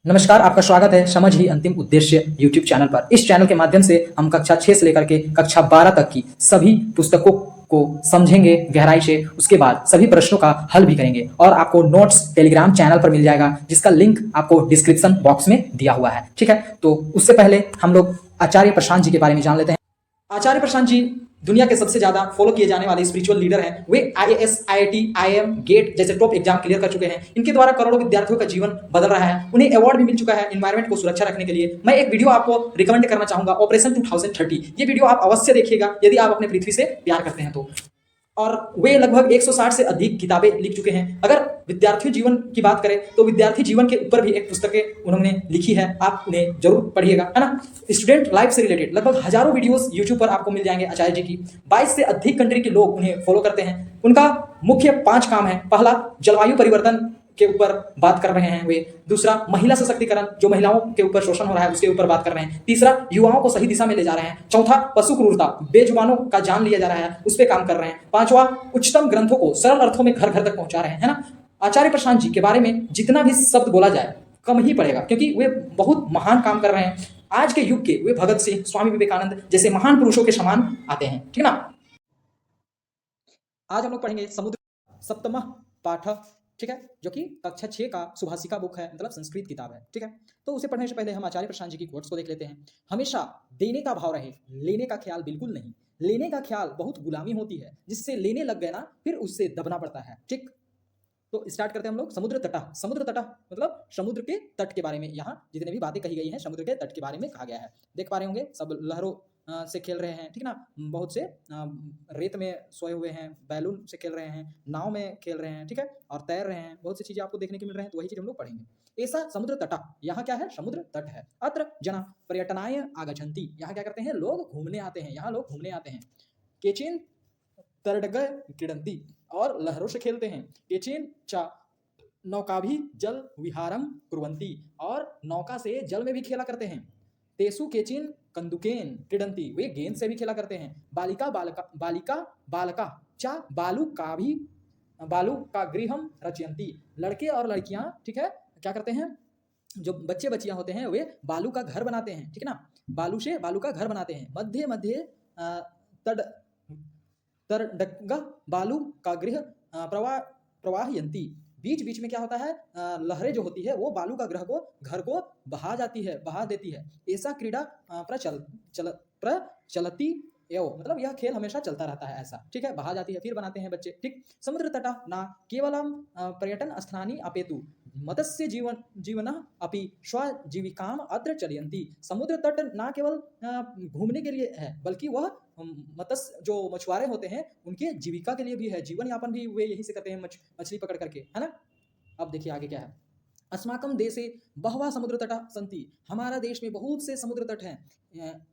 नमस्कार, आपका स्वागत है समझ ही अंतिम उद्देश्य यूट्यूब चैनल पर। इस चैनल के माध्यम से हम कक्षा 6 से लेकर के कक्षा 12 तक की सभी पुस्तकों को समझेंगे गहराई से, उसके बाद सभी प्रश्नों का हल भी करेंगे और आपको नोट्स टेलीग्राम चैनल पर मिल जाएगा, जिसका लिंक आपको डिस्क्रिप्शन बॉक्स में दिया हुआ है। ठीक है, तो उससे पहले हम लोग आचार्य प्रशांत जी के बारे में जान लेते हैं। आचार्य प्रशांत जी दुनिया के सबसे ज्यादा फॉलो किए जाने वाले स्पिरिचुअल लीडर हैं। वे IAS, IIT, IIM, गेट जैसे टॉप एग्जाम क्लियर कर चुके हैं। इनके द्वारा करोड़ों विद्यार्थियों का जीवन बदल रहा है। उन्हें अवार्ड भी मिल चुका है एनवायरमेंट को सुरक्षा रखने के लिए। मैं एक वीडियो आपको रिकमेंड करना चाहूंगा, ऑपरेशन 2030। ये वीडियो आप अवश्य देखिएगा यदि आप अपने पृथ्वी से प्यार करते हैं तो। और वे लगभग 160 से अधिक किताबें लिख चुके हैं। अगर विद्यार्थी जीवन की बात करें तो विद्यार्थी जीवन के ऊपर भी एक पुस्तकें उन्होंने लिखी है, आप उन्हें जरूर पढ़िएगा, है ना। स्टूडेंट लाइफ से रिलेटेड लगभग हजारों वीडियोस यूट्यूब पर आपको मिल जाएंगे आचार्य जी की। 22 से अधिक कंट्री के लोग उन्हें फॉलो करते हैं। उनका मुख्य 5 काम है। पहला, जलवायु परिवर्तन के ऊपर बात कर रहे हैं वे। दूसरा, महिला सशक्तिकरण, जो महिलाओं के ऊपर शोषण हो रहा है उसके ऊपर बात कर रहे हैं। तीसरा, युवाओं को सही दिशा में ले जा रहे हैं। चौथा, पशु क्रूरता, बेजुबानों का जान लिया जा रहा है, उस पर काम कर रहे हैं। पांचवा, उच्चतम ग्रंथों को सरल अर्थों में घर घर तक पहुंचा रहे हैं, है ना। आचार्य प्रशांत जी के बारे में जितना भी शब्द बोला जाए कम ही पड़ेगा, क्योंकि वे बहुत महान काम कर रहे हैं। आज के युग के वे भगत सिंह, स्वामी विवेकानंद जैसे महान पुरुषों के समान आते हैं, ठीक है ना। आज हम लोग पढ़ेंगे समुद्र सप्तमः पाठ, ठीक है, जो कि कक्षा 6 का सुभाषिका बुक है, मतलब संस्कृत किताब है, ठीक है। तो उसे पढ़ने से पहले हम आचार्य प्रशांत जी की कोट्स को देख लेते हैं। हमेशा देने का भाव रहे, लेने का ख्याल बिल्कुल नहीं। लेने का ख्याल बहुत गुलामी होती है, जिससे लेने लग गए ना फिर उससे दबना पड़ता है, ठीक। तो स्टार्ट करते हैं हम लोग। समुद्र तट, समुद्र तट मतलब समुद्र के तट के बारे में यहाँ जितने भी बातें कही गई हैं समुद्र के तट के बारे में कहा गया है। देख पा रहे होंगे सब लहरों से खेल रहे हैं, ठीक ना। बहुत से रेत में सोए हुए हैं, बैलून से खेल रहे हैं, नाव में खेल रहे हैं, ठीक है, और तैर रहे हैं। बहुत सी चीजें आपको देखने को मिल रहे हैं, तो वही चीज हम लोग पढ़ेंगे। ऐसा समुद्र तटा, यहाँ क्या है, समुद्र तट है। अत्र जना पर्यटनाय आगच्छन्ति, यहाँ क्या करते हैं, लोग घूमने आते हैं, यहाँ लोग घूमने आते हैं। केचिन तरडगय क्रीडंती, और लहरों से खेलते हैं। केचिन चा नौका भी जल विहारम कुर्वन्ति, और नौका से जल में भी खेला करते हैं। तेसु केचिन कंदुकेन क्रीडंती, वे गेंद से भी खेला करते हैं। बालिका बालका बालिका बालका चा बालू का भी बालू का गृहम रचयन्ति, लड़के और लड़कियां, ठीक है, क्या करते हैं, जो बच्चे बच्चियां होते हैं वे बालू का घर बनाते हैं, ठीक है ना। बालू से बालू का घर बनाते हैं। मध्य मध्य तड तरडग बालू का गृह प्रवाहयन्ति, बीच बीच में क्या होता है, लहरें जो होती है वो बालू का घर को बहा जाती है, बहा देती है। ऐसा क्रीड़ा प्रचलती एवं, मतलब यह खेल हमेशा चलता रहता है ऐसा, ठीक है, बहा जाती है फिर बनाते हैं बच्चे, ठीक। समुद्र तटा ना केवलम पर्यटन स्थानी अपेतु मत्स्य जीवन अपि स्वजीविकाम अत्र चलयन्ति, समुद्र तट ना केवल घूमने के लिए है, बल्कि वह मत्स्य जो मछुआरे होते हैं उनके जीविका के लिए भी है, जीवन यापन भी वे यहीं से करते हैं, मछली पकड़ करके, है ना। अब देखिए आगे क्या है। अस्माकं देशे बहवः समुद्र तटा सन्ति, हमारा देश में बहुत से समुद्र तट हैं।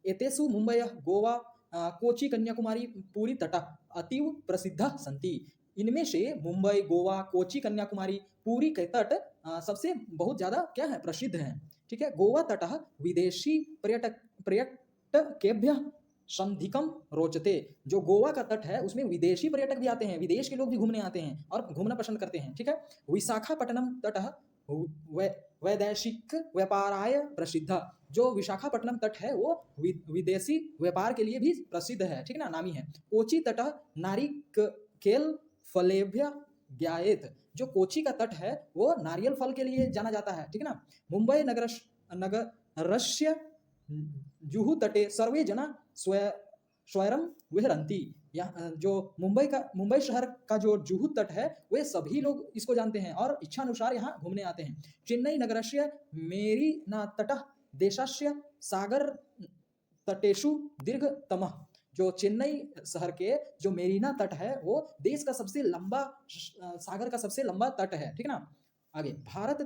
एतेषु मुंबई, गोवा, कोची, कन्याकुमारी, पूरी तटा अतीव प्रसिद्ध सन्ति, इनमें से मुंबई, गोवा, कोची, कन्याकुमारी, पूरी के तट सबसे बहुत ज्यादा क्या है, प्रसिद्ध हैं, ठीक है। गोवा तट विदेशी पर्यटकेभ्य संधिकम रोचते, जो गोवा का तट है उसमें विदेशी पर्यटक भी आते हैं, विदेश के लोग भी घूमने आते हैं और घूमना पसंद करते हैं, ठीक है। विशाखापट्टनम तट वैदेशिक व्यापाराय प्रसिद्ध, जो विशाखापट्टनम तट है वो विदेशी व्यापार के लिए भी प्रसिद्ध है, ठीक है ना, नामी है। कोची तट नारिकेल फलेभ्य ज्ञायेत, जो कोची का तट है वो नारियल फल के लिए जाना जाता है, ठीक है ना। मुंबई नगरस्य जुहू तटे सर्वे जना स्वयं विहरन्ति, जो मुंबई शहर का जो जुहू तट है वे सभी लोग इसको जानते हैं और इच्छानुसार यहाँ घूमने आते हैं। चेन्नई नगरस्य मेरीना तटः देशस्य सागर तटेषु दीर्घतमः, जो चेन्नई शहर के जो मेरीना तट है वो देश का सबसे लंबा सागर का सबसे लंबा तट है, ठीक है ना। आगे, भारत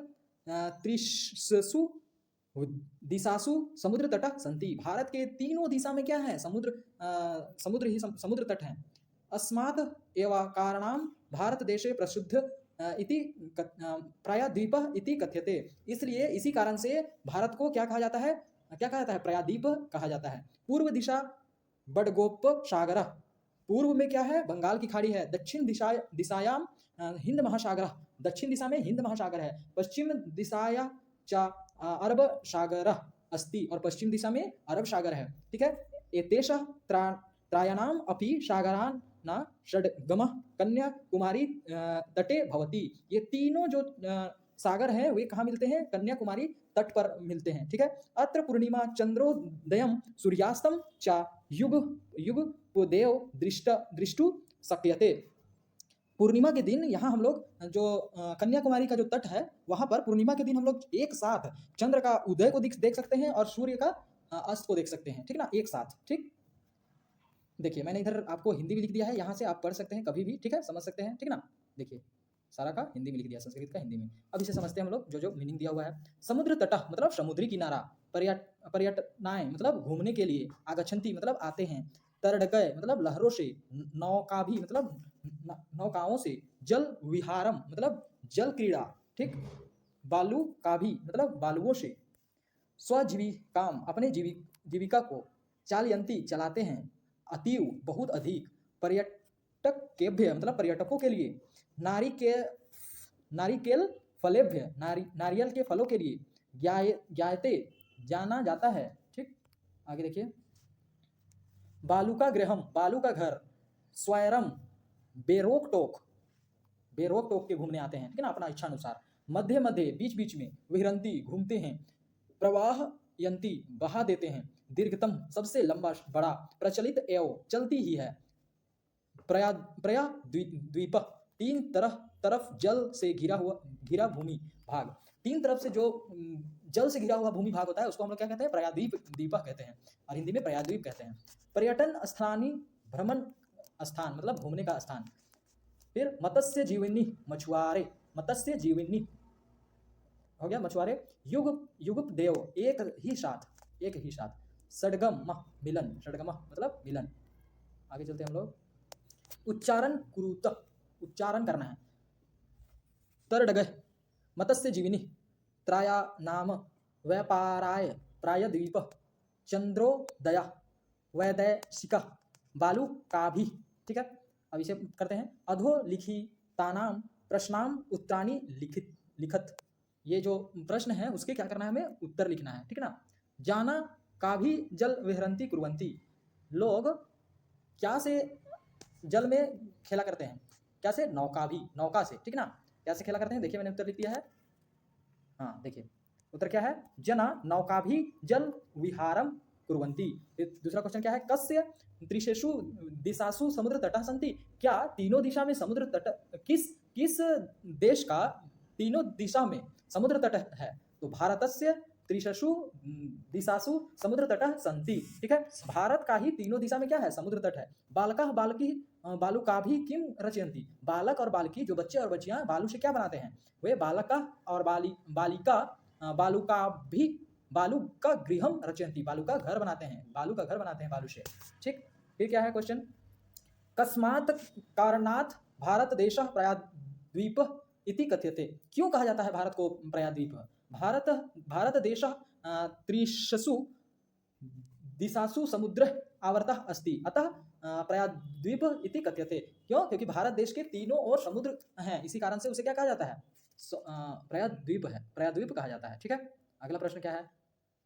त्रिशु दिशासु समुद्र तट संति, भारत के तीनों दिशा में क्या है, समुद्र तट है। अस्मात् एव कारणाम भारत देशे प्रसिद्ध इति प्रायद्वीप इति कथ्यते, इसलिए इसी कारण से भारत को क्या कहा जाता है, प्रायद्वीप कहा जाता है। पूर्व दिशा बडगोप सागर, पूर्व में क्या है, बंगाल की खाड़ी है। दक्षिण दिशायाम हिंद महासागर, दक्षिण दिशा में हिंद महासागर है। पश्चिम दिशाया चा अरब सागर अस्ति और पश्चिम दिशा में अरब सागर है। ठीक है, एतेष त्रायाणाम अपि सागरान न षड्गम कन्याकुमारी तटे भवति। ये तीनों जो सागर हैं वे कहाँ मिलते हैं? कन्याकुमारी तट पर मिलते हैं। ठीक है, अत्र पूर्णिमा चंद्रोदयम सूर्यास्तम च युग युगपोदेव दृष्टु शक्यते। पूर्णिमा के दिन यहाँ हम लोग जो कन्याकुमारी का जो तट है वहाँ पर पूर्णिमा के दिन हम लोग एक साथ चंद्र का उदय को देख सकते हैं और सूर्य का अस्त को देख सकते हैं। ठीक ना, एक साथ। ठीक, देखिए मैंने इधर आपको हिंदी भी लिख दिया है, यहाँ से आप पढ़ सकते हैं कभी भी। ठीक है, समझ सकते हैं। ठीक ना, देखिए सारा का हिंदी में लिख दिया, संस्कृत का हिंदी में। अब इसे समझते हैं हम लोग, जो जो मीनिंग दिया हुआ है। समुद्र तट मतलब समुद्री किनारा, पर्यटनाएं मतलब घूमने के लिए, आगच्छन्ति मतलब आते हैं, तरडकय मतलब लहरों से, नौका भी मतलब नौकाओं से, जल विहारम मतलब जल क्रीड़ा। ठीक, बालू का भी मतलब बालुओं से, स्वजीविकाम अपने जीविका को, चालयंती चलाते हैं, अतीव बहुत अधिक, पर्यटक केभ्य मतलब पर्यटकों के लिए, नारिकेल फलेभ्य नारियल के फलों के लिए, ज्ञायते जाना जाता है। ठीक, आगे देखिए, बालू का गृहम बालू का घर, स्वैरम बेरोक टोक के घूमने आते हैं। ठीक है ना, अपना इच्छा अनुसार, मध्य मध्य बीच बीच में, विहरंती घूमते हैं, प्रवाह यंती बहा देते हैं, दीर्घतम सबसे लंबा बड़ा, प्रचलित एवं चलती ही है, प्रया द्वीप तीन तरफ जल से घिरा भूमि भाग। तीन तरफ से जो जल से घिरा हुआ भूमि भाग होता है उसको हम लोग क्या कहते हैं? प्रयाद्वीप कहते हैं, और हिंदी में प्रयाद्वीप कहते हैं। पर्यटन स्थानी भ्रमण स्थान मतलब घूमने का स्थान। फिर मत्स्य जीवनी मछुआरे, मत्स्य जीवनी हो गया मछुआरे, युग देव एक ही साथ, षडगम मिलन, षडगम मतलब मिलन। आगे चलते हैं हम लोग, उच्चारण कुरुत उच्चारण करना है, तरडग मत्स्य जीवनी, त्राया नाम व्यापाराय प्रायद्वीप, चंद्रोदया वैदेशिका, बालू का भी। ठीक है, अब इसे करते हैं, अधोलिखितानाम प्रश्नाम उत्तराणि लिखत। ये जो प्रश्न है उसके क्या करना है? हमें उत्तर लिखना है। ठीक है ना, जाना का भी जल विहरंती कुर्वंती, लोग क्या से जल में खेला करते हैं? क्या से? नौका से। ठीक है ना, क्या से खेला करते हैं? देखिए मैंने उत्तर लिख दिया है। हाँ देखिए उत्तर क्या है? जना नौका भी जल विहारम कुर्वन्ति। दूसरा क्वेश्चन क्या है? कस्य त्रिशेषु दिशासु समुद्र तटः सन्ति, क्या तीनों दिशा में समुद्र तट, किस देश का तीनों दिशा में समुद्र तट है? तो भारतस्य त्रिशेषु दिशासु समुद्र तटः सन्ति। ठीक है, भारत का ही तीनों दिशा में क्या है? समुद्र तट है। बालकः बालकी बालुका भी किम रचयन्ति, बालक और बालकी जो बच्चे और बच्चियां बालू से क्या बनाते हैं? वे बालका और बालिका बालुका भी बालू का गृहम रचयन्ति, बालू का घर बनाते हैं, बालू से। ठीक, फिर क्या है क्वेश्चन? कस्मात् कारणात् भारत देश प्रायद्वीप इति कथ्यते, क्यों कहा जाता है भारत को प्रायद्वीप? भारत देश त्रिशसु दिशासु समुद्र आवर्तः अस्ति, अतः प्रायद्वीप इति कथ्यते। क्यों? क्योंकि भारत देश के तीनों ओर समुद्र हैं, इसी कारण से उसे क्या कहा जाता है? प्रायद्वीप है, प्रायद्वीप कहा जाता है। ठीक है, अगला प्रश्न क्या है?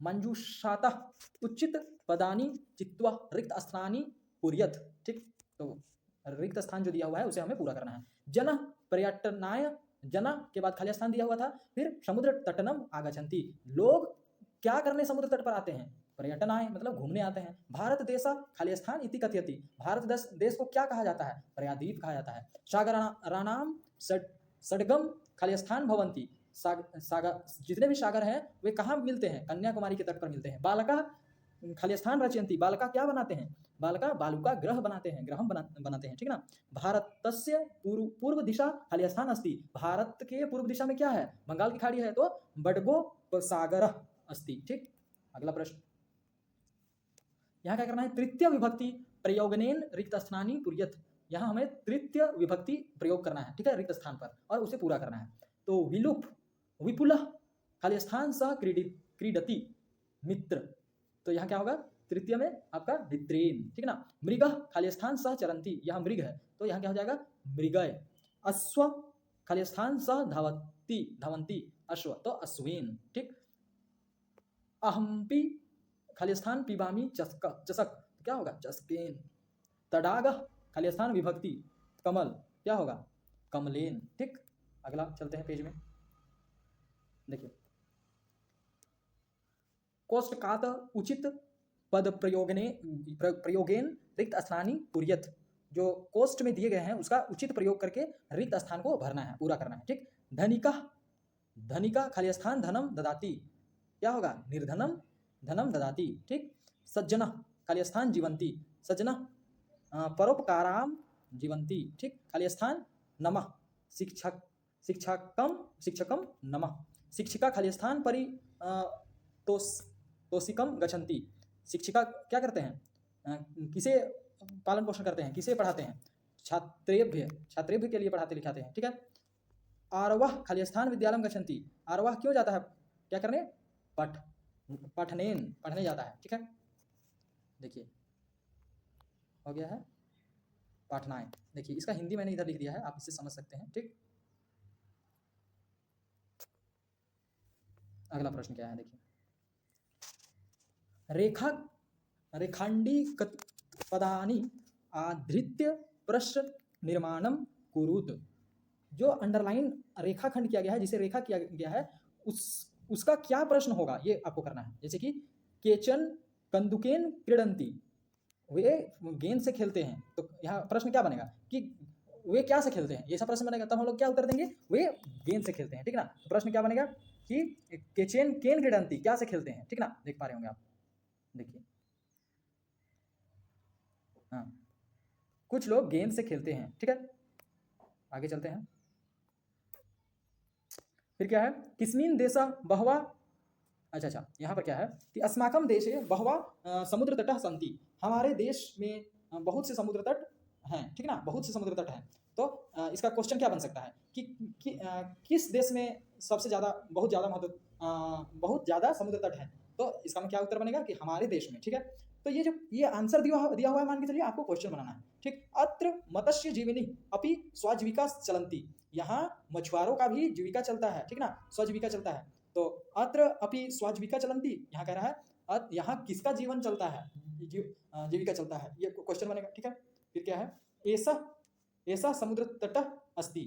मंजूषातः उचित पदानि चित्वा रिक्त स्थानी पुर्यत। ठीक, तो रिक्त स्थान जो दिया हुआ है उसे हमें पूरा करना है। जन पर्यटनाय, जना के बाद खाली स्थान दिया हुआ था, फिर समुद्र तटनम आगच्छन्ति, लोग क्या करने समुद्र तट पर आते हैं? पर्यटनाय मतलब घूमने आते हैं। भारत देश खाली स्थान इति कथयति, भारत देश को क्या कहा जाता है? प्रायद्वीप कहा जाता है। सागराणाम षड्गम खाली स्थान भवन्ति, सागर जितने भी सागर हैं वे कहाँ मिलते हैं? कन्याकुमारी के तट पर मिलते हैं। बालका खाली स्थान रचयन्ति, बालका क्या बनाते हैं? बालका बालू का ग्रह बनाते हैं, ग्रहम बनाते हैं। ठीक ना, भारतस्य पूर्व दिशा खाली स्थान अस्ति, भारत के पूर्व दिशा में क्या है? बंगाल की खाड़ी है, तो बडगोपसागर अस्ति। ठीक, अगला प्रश्न यहाँ क्या करना है? तृतीय विभक्ति प्रयोगनेन रिक्त स्थानी पुर्यत, यहाँ हमें तृतीय विभक्ति प्रयोग करना है। ठीक है, रिक्त स्थान पर, और उसे पूरा करना है। तो विलुप विपुल खाली स्थान सह क्रीडति मित्र, तो यहाँ क्या होगा? तृतीय में आपका मित्रेन। ठीक है ना, मृग खाली स्थान सह चरंती, यहाँ मृग है तो यहाँ क्या हो जाएगा? मृगय। अश्व खाली स्थान सह धावंती, अश्व तो अश्विन। ठीक, अहम्पि खाली स्थान पिबामी चस्क चषक, तो क्या होगा चस्केन। तडाग खाली स्थान विभक्ति कमल, क्या होगा कमलेन। ठीक, अगला चलते हैं पेज में, देखिए कोष्टकात उचित पद प्रयोगेन रिक्त स्थानी पुर्यत, जो कोष्ट में दिए गए हैं उसका उचित प्रयोग करके रिक्त स्थान को भरना है, पूरा करना है। ठीक, धनिका धनिका खाली स्थान धनम ददाती, क्या होगा निर्धनम धनम ददाती। ठीक, सज्जना खाली स्थान जीवंती, सज्जना परोपकाराम जीवंती। ठीक, खाली स्थान नमः, शिक्षक शिक्षकम नमः, शिक्षिका खाली स्थान परि तोषिकम गच्छन्ति, शिक्षिका क्या करते हैं किसे पालन पोषण करते हैं, किसे पढ़ाते हैं छात्रेभ्य के लिए पढ़ाते लिखाते हैं। ठीक है, आरवह खाली स्थान विद्यालय गच्छन्ति, आरवह क्यों जाता है क्या करने पढ़ने जाता है। ठीक है, देखिए हो गया है पाठनाएं। देखिए इसका हिंदी मैंने इधर लिख दिया है, आप इससे समझ सकते हैं। ठीक, अगला प्रश्न क्या है देखिए, रेखांडी पदानी आधृत्य प्रश्न निर्माणम कुरुत, जो अंडरलाइन रेखाखंड किया गया है, जिसे रेखा किया गया है, उसका क्या प्रश्न होगा ये आपको करना है। जैसे कि केचन कंदुकेन क्रीडंती, वे गेंद से खेलते हैं, तो यहाँ प्रश्न क्या बनेगा कि वे क्या से खेलते हैं, ये सब प्रश्न बनेगा, तब हम लोग क्या उत्तर देंगे, वे गेंद से खेलते हैं। ठीक ना, तो प्रश्न क्या बनेगा कि केचेन केन क्रीडंती, क्या से खेलते हैं। ठीक ना, देख पा रहे होंगे आप, देखिए हाँ कुछ लोग गेंद से खेलते हैं। ठीक है, आगे चलते हैं, फिर क्या है किस्मिन देशा बहवा, अच्छा यहाँ पर क्या है कि अस्माकम देशे बहवा समुद्र तटः सन्ति, हमारे देश में बहुत से समुद्र तट हैं। ठीक ना, बहुत से समुद्र तट हैं, तो इसका क्वेश्चन क्या बन सकता है कि किस देश में सबसे ज़्यादा बहुत ज़्यादा समुद्र तट है, तो इसका में क्या उत्तर बनेगा कि हमारे देश में। ठीक है, तो ये आंसर दिया हुआ है, मान के चलिए आपको क्वेश्चन बनाना है। ठीक, अत्र मत्स्य जीविनी अपि स्वजीविका चलंती, यहाँ मछुआरों का भी जीविका चलता है। ठीक ना, स्वजीविका चलता है, तो अत्र अपि स्वजीविका चलंती, यहाँ कह रहा है यहाँ किसका जीवन चलता है, जीविका चलता है, ये क्वेश्चन बनेगा। ठीक है, फिर क्या है ऐसा समुद्र तट अस्ति,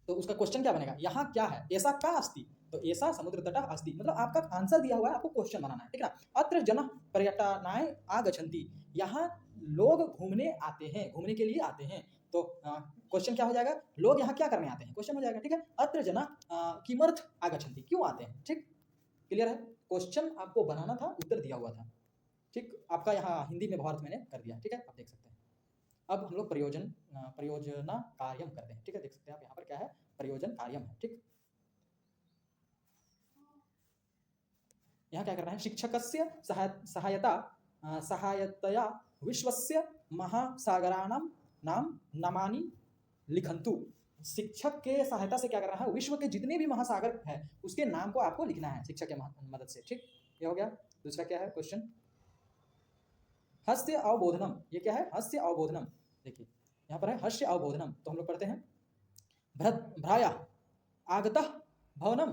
तो उसका क्वेश्चन क्या बनेगा, यहाँ क्या है ऐसा का अस्ति, तो ऐसा समुद्र तट अस्ति, मतलब आपका आंसर दिया हुआ है, आपको क्वेश्चन बनाना है। ठीक ना, अत्र जन पर्यटनाय आगच्छन्ति, यहाँ लोग घूमने आते हैं, घूमने के लिए आते हैं, तो क्वेश्चन क्या हो जाएगा, लोग यहाँ क्या करने आते हैं, क्वेश्चन हो जाएगा। ठीक है, अत्र जना किमर्थ आगच्छन्ति, क्यों आते हैं। ठीक, क्लियर है, क्वेश्चन आपको बनाना था, उत्तर दिया हुआ था। ठीक, आपका यहाँ हिंदी में भावार्थ मैंने कर दिया। ठीक है, आप देख सकते हैं। अब हम लोग प्रयोजना कार्यम करते हैं। ठीक है, देख सकते हैं आप यहाँ पर क्या है, प्रयोजन कार्यम है। ठीक, यहाँ क्या करना है, शिक्षकस्य सहायतया विश्वस्य महासागराणां नाम नामानि लिखन्तु, शिक्षक के सहायता से क्या करना है, विश्व के जितने भी महासागर है उसके नाम को आपको लिखना है शिक्षक के मदद से। ठीक, ये हो गया। दूसरा क्या है क्वेश्चन, हस्य अवबोधनम, ये क्या है हस्य अवबोधनम, देखिए यहाँ पर है हस्य अवबोधनम, तो हम लोग पढ़ते हैं भ्राया आगतः भवनम,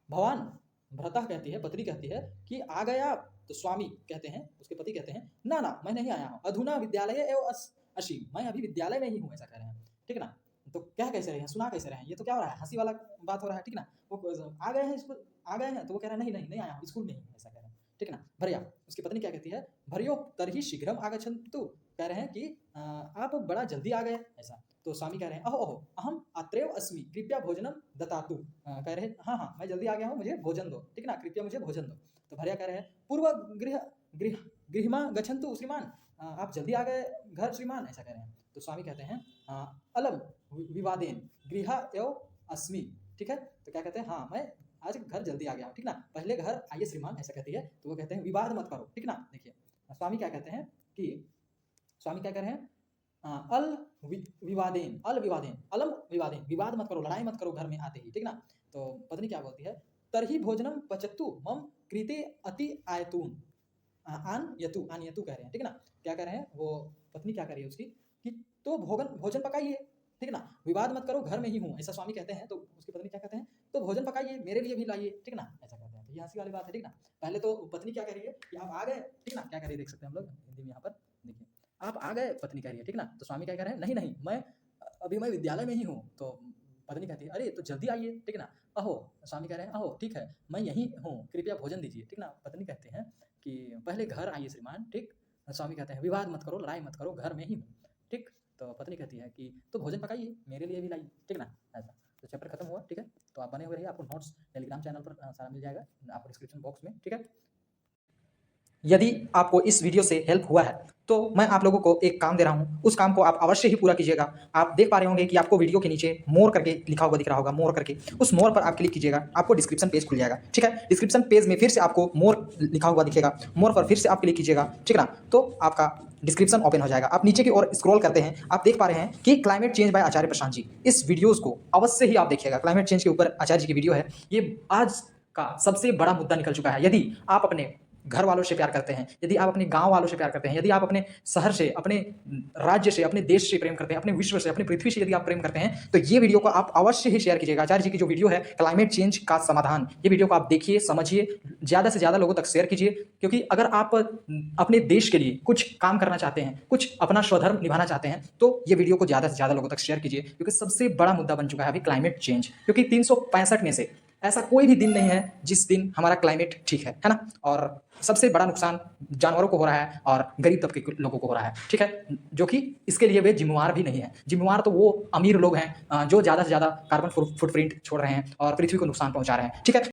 भवान भ्रता कहती है, पत्नी कहती है कि आ गया, तो स्वामी कहते हैं, उसके पति कहते हैं ना ना मैं नहीं आया हूँ, अधुना विद्यालय एवं अशी, मैं अभी विद्यालय में ही हूँ, ऐसा कह रहे हैं। ठीक ना, तो क्या कैसे रहे हैं, सुना कैसे रहे हैं, ये तो क्या हो रहा है, हंसी वाला बात हो रहा है। ठीक ना, वो आ गए हैं स्कूल, आ गए हैं, तो वो कह रहा है नहीं आया हूँ, स्कूल में ही, ऐसा कह रहे हैं। ठीक ना, भरिया उसकी पत्नी क्या कहती है, भरियो तरही शीघ्रम आगच्छन्तु, कह रहे हैं कि आप बड़ा जल्दी आ गए, ऐसा। तो स्वामी कह रहे हैं अहो अहम अत्रैव अस्मि कृपया भोजनम दतातु, कह रहे हैं हाँ मैं जल्दी आ गया हूँ, मुझे भोजन दो। ठीक ना, कृपया मुझे भोजन दो। तो भरिया कह रहे हैं पूर्व गृहमा गच्छन्तु श्रीमान, आप जल्दी आ गए घर श्रीमान, ऐसा कह रहे हैं। तो स्वामी कहते हैं अलम विवादेन गृह एव अस्मि, ठीक है, तो क्या कहते हैं, हाँ मैं आज घर जल्दी आ गया हूँ। ठीक ना, पहले घर आइए श्रीमान, ऐसा कहती है, तो वो कहते हैं विवाद मत करो। ठीक ना, देखिए स्वामी क्या कहते हैं कि स्वामी क्या कह रहे हैं, अलम विवादेन, विवाद मत करो, लड़ाई मत करो घर में आते ही। ठीक ना, तो पत्नी क्या बोलती है, तरही भोजनम पचत्तु मम कृते अति आयतून आन यतु कह रहे हैं। ठीक ना, क्या कह रहे हैं, वो पत्नी क्या कह रही है उसकी कि तो भोजन पकाइए। ठीक ना, विवाद मत करो, घर में ही हूँ, ऐसा स्वामी कहते हैं। तो उसकी पत्नी क्या कहते हैं, तो भोजन पकाइए, मेरे लिए भी लाइए। ठीक ना, ऐसा कहते हैं। तो ये हंसी वाली बात है, ठीक ना। पहले तो पत्नी क्या कह रही है कि आप आ गए, ठीक ना, क्या कह रही है देख सकते हैं हम लोग हिंदी में यहाँ पर, देखिए आप आ गए, पत्नी कह रही है, ठीक ना। तो स्वामी क्या कह रहे हैं, नहीं नहीं मैं अभी मैं विद्यालय में ही हूँ। तो पत्नी कहती है अरे तो जल्दी आइए, ठीक ना। अहो, स्वामी कह रहे हैं अहो ठीक है मैं यहीं हूँ, कृपया भोजन दीजिए, ठीक ना। पत्नी कहते हैं कि पहले घर आइए श्रीमान, ठीक। स्वामी कहते हैं विवाद मत करो, लड़ाई मत करो, घर में ही हूँ, ठीक। तो पत्नी कहती है कि तो भोजन पकाइए, मेरे लिए भी लाइए, ठीक ना, ऐसा। तो चैप्टर खत्म हुआ, ठीक है। तो आप बने हुए रहिए, आपको नोट्स टेलीग्राम चैनल पर सारा मिल जाएगा आपको डिस्क्रिप्शन बॉक्स में, ठीक है। यदि आपको इस वीडियो से हेल्प हुआ है तो मैं आप लोगों को एक काम दे रहा हूं, उस काम को आप अवश्य ही पूरा कीजिएगा। आप देख पा रहे होंगे कि आपको वीडियो के नीचे मोर करके लिखा हुआ दिख रहा होगा, मोर करके, उस मोर पर आप क्लिक कीजिएगा, आपको डिस्क्रिप्शन पेज खुल जाएगा, ठीक है। डिस्क्रिप्शन पेज में फिर से आपको मोर लिखा हुआ दिखेगा, मोर पर फिर से आप क्लिक कीजिएगा, ठीक ना। तो आपका डिस्क्रिप्शन ओपन हो जाएगा। आप नीचे की ओर स्क्रॉल करते हैं, आप देख पा रहे हैं कि क्लाइमेट चेंज बाय आचार्य प्रशांत जी, इस वीडियोस को अवश्य ही आप देखिएगा। क्लाइमेट चेंज के ऊपर आचार्य जी की वीडियो है, ये आज का सबसे बड़ा मुद्दा निकल चुका है। यदि आप अपने घर वालों से प्यार करते हैं, यदि आप अपने गांव वालों से प्यार करते हैं, यदि आप अपने शहर से, अपने राज्य से, अपने देश से प्रेम करते हैं, अपने विश्व से, अपनी पृथ्वी से यदि आप प्रेम करते हैं, तो ये वीडियो को आप अवश्य ही शेयर कीजिएगा। आचार्य जी की जो वीडियो है क्लाइमेट चेंज का समाधान, ये वीडियो को आप देखिए, समझिए, ज़्यादा से ज़्यादा लोगों तक शेयर कीजिए। क्योंकि अगर आप अपने देश के लिए कुछ काम करना चाहते हैं, कुछ अपना स्वधर्म निभाना चाहते हैं, तो ये वीडियो को ज़्यादा से ज़्यादा लोगों तक शेयर कीजिए। क्योंकि सबसे बड़ा मुद्दा बन चुका है अभी क्लाइमेट चेंज। क्योंकि 365 में से ऐसा कोई भी दिन नहीं है जिस दिन हमारा क्लाइमेट ठीक है ना। और सबसे बड़ा नुकसान जानवरों को हो रहा है और गरीब तबके के लोगों को हो रहा है, ठीक है। जो कि इसके लिए वे जिम्मेवार भी नहीं है। जिम्मेवार तो वो अमीर लोग हैं जो ज़्यादा से ज़्यादा कार्बन फुटप्रिंट छोड़ रहे हैं और पृथ्वी को नुकसान पहुंचा रहे हैं, ठीक है।